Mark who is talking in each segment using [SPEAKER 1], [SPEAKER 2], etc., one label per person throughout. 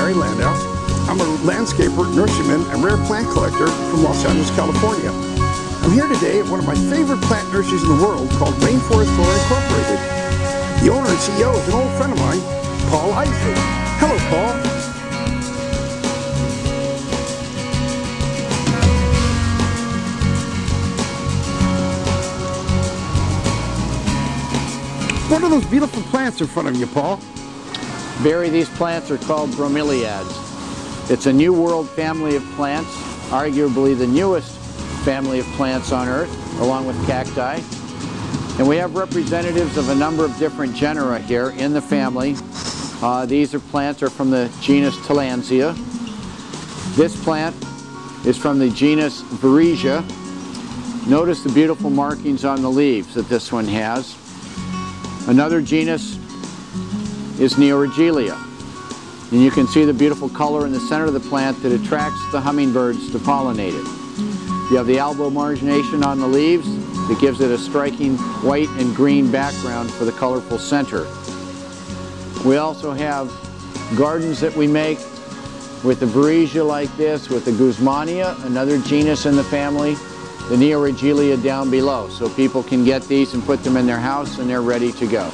[SPEAKER 1] Barry Landau. I'm a landscaper, nurseryman, and rare plant collector from Los Angeles, California. I'm here today at one of my favorite plant nurseries in the world called Rainforest Flora Inc. The owner and CEO is an old friend of mine, Paul Isley. Hello, Paul. What are those beautiful plants in front of you, Paul?
[SPEAKER 2] Barry, these plants are called bromeliads. It's a New World family of plants, arguably the newest family of plants on Earth, along with cacti. And we have representatives of a number of different genera here in the family. These plants are from the genus Tillandsia. This plant is from the genus Bromeliads. Notice the beautiful markings on the leaves that this one has. Another genus is Nursery. And you can see the beautiful color in the center of the plant that attracts the hummingbirds to pollinate it. You have the albo margination on the leaves that gives it a striking white and green background for the colorful center. We also have gardens that we make with the Bromeliads like this, with the Guzmania, another genus in the family, the Nursery down below, so people can get these and put them in their house and they're ready to go.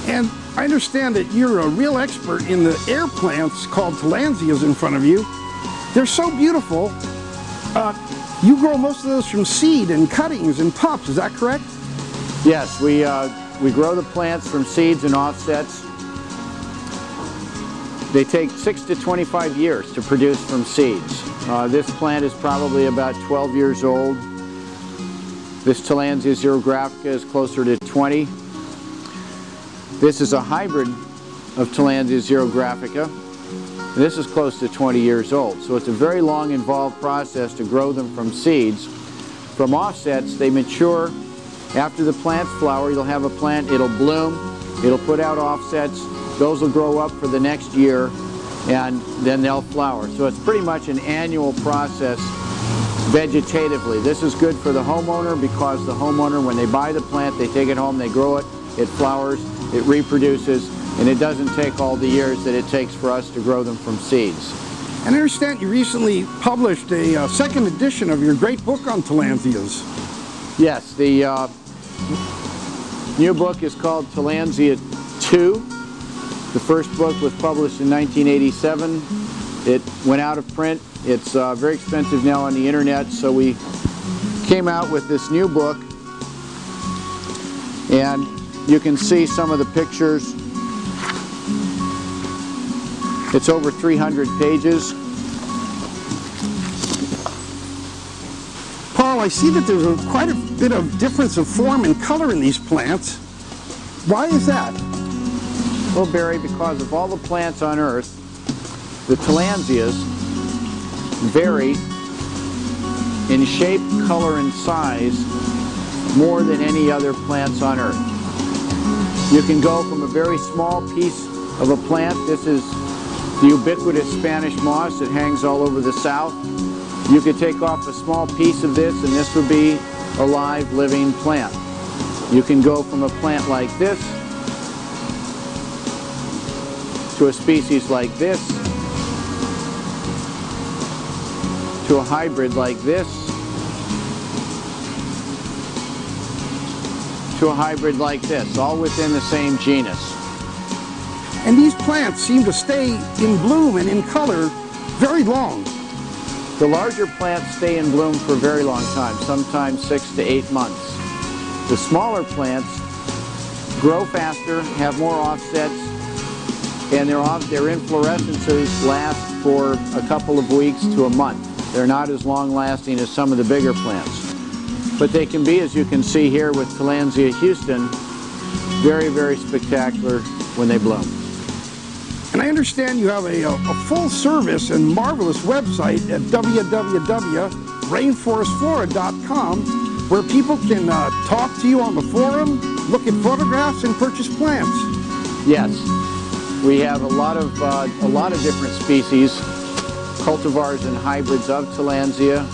[SPEAKER 1] And I understand that you're a real expert in the air plants called tillandsias in front of you. They're so beautiful. You grow most of those from seed and cuttings and pups, is that correct?
[SPEAKER 2] Yes, we grow the plants from seeds and offsets. They take 6 to 25 years to produce from seeds. This plant is probably about 12 years old. This Tillandsia xerographica is closer to 20. This is a hybrid of Tillandsia xerographica. This is close to 20 years old. So it's a very long, involved process to grow them from seeds. From offsets, they mature. After the plants flower, you'll have a plant, it'll bloom, it'll put out offsets. Those will grow up for the next year, and then they'll flower. So it's pretty much an annual process vegetatively. This is good for the homeowner because the homeowner, when they buy the plant, they take it home, they grow it, it flowers, it reproduces, and it doesn't take all the years that it takes for us to grow them from seeds.
[SPEAKER 1] And I understand you recently published a second edition of your great book on tillandsias.
[SPEAKER 2] Yes, the new book is called Tillandsia 2. The first book was published in 1987. It went out of print. It's very expensive now on the internet, so we came out with this new book, and you can see some of the pictures. It's over 300 pages.
[SPEAKER 1] Paul, I see that there's quite a bit of difference of form and color in these plants. Why is that?
[SPEAKER 2] Well, Barry, because of all the plants on Earth, the tillandsias vary in shape, color, and size more than any other plants on Earth. You can go from a very small piece of a plant. This is the ubiquitous Spanish moss that hangs all over the South. You could take off a small piece of this and this would be a live, living plant. You can go from a plant like this to a species like this, to a hybrid like this, to a hybrid like this, all within the same genus.
[SPEAKER 1] And these plants seem to stay in bloom and in color very long.
[SPEAKER 2] The larger plants stay in bloom for a very long time, sometimes 6 to 8 months. The smaller plants grow faster, have more offsets, and their inflorescences last for a couple of weeks to a month. They're not as long-lasting as some of the bigger plants. But they can be, as you can see here with Tillandsia Houston, very, very spectacular when they bloom.
[SPEAKER 1] And I understand you have a full service and marvelous website at www.rainforestflora.com where people can talk to you on the forum, look at photographs, and purchase plants.
[SPEAKER 2] Yes. We have a lot of different species, cultivars and hybrids of Tillandsia,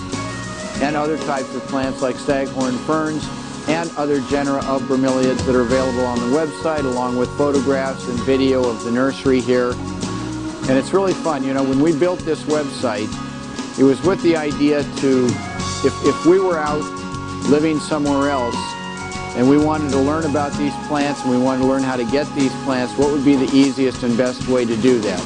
[SPEAKER 2] and other types of plants like staghorn ferns and other genera of bromeliads that are available on the website, along with photographs and video of the nursery here. And it's really fun. You know, when we built this website, it was with the idea to, if we were out living somewhere else and we wanted to learn about these plants and we wanted to learn how to get these plants, what would be the easiest and best way to do that?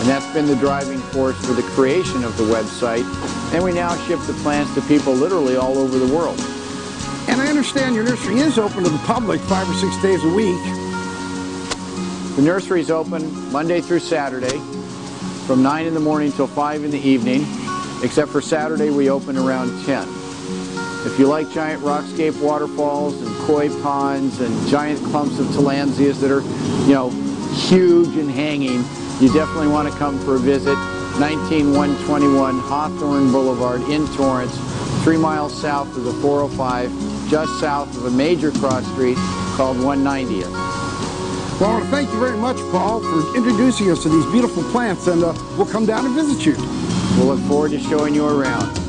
[SPEAKER 2] And that's been the driving force for the creation of the website. And we now ship the plants to people literally all over the world.
[SPEAKER 1] And I understand your nursery is open to the public 5 or 6 days a week.
[SPEAKER 2] The nursery is open Monday through Saturday from 9 in the morning till 5 in the evening, except for Saturday we open around 10. If you like giant rockscape waterfalls and koi ponds and giant clumps of tillandsias that are, you know, huge and hanging, you definitely want to come for a visit. 19121 Hawtorne Blvd in Torrance, 3 miles south of the 405, just south of a major cross street called 190th.
[SPEAKER 1] Well, I want to thank you very much, Paul, for introducing us to these beautiful plants, and we'll come down and visit you.
[SPEAKER 2] We'll look forward to showing you around.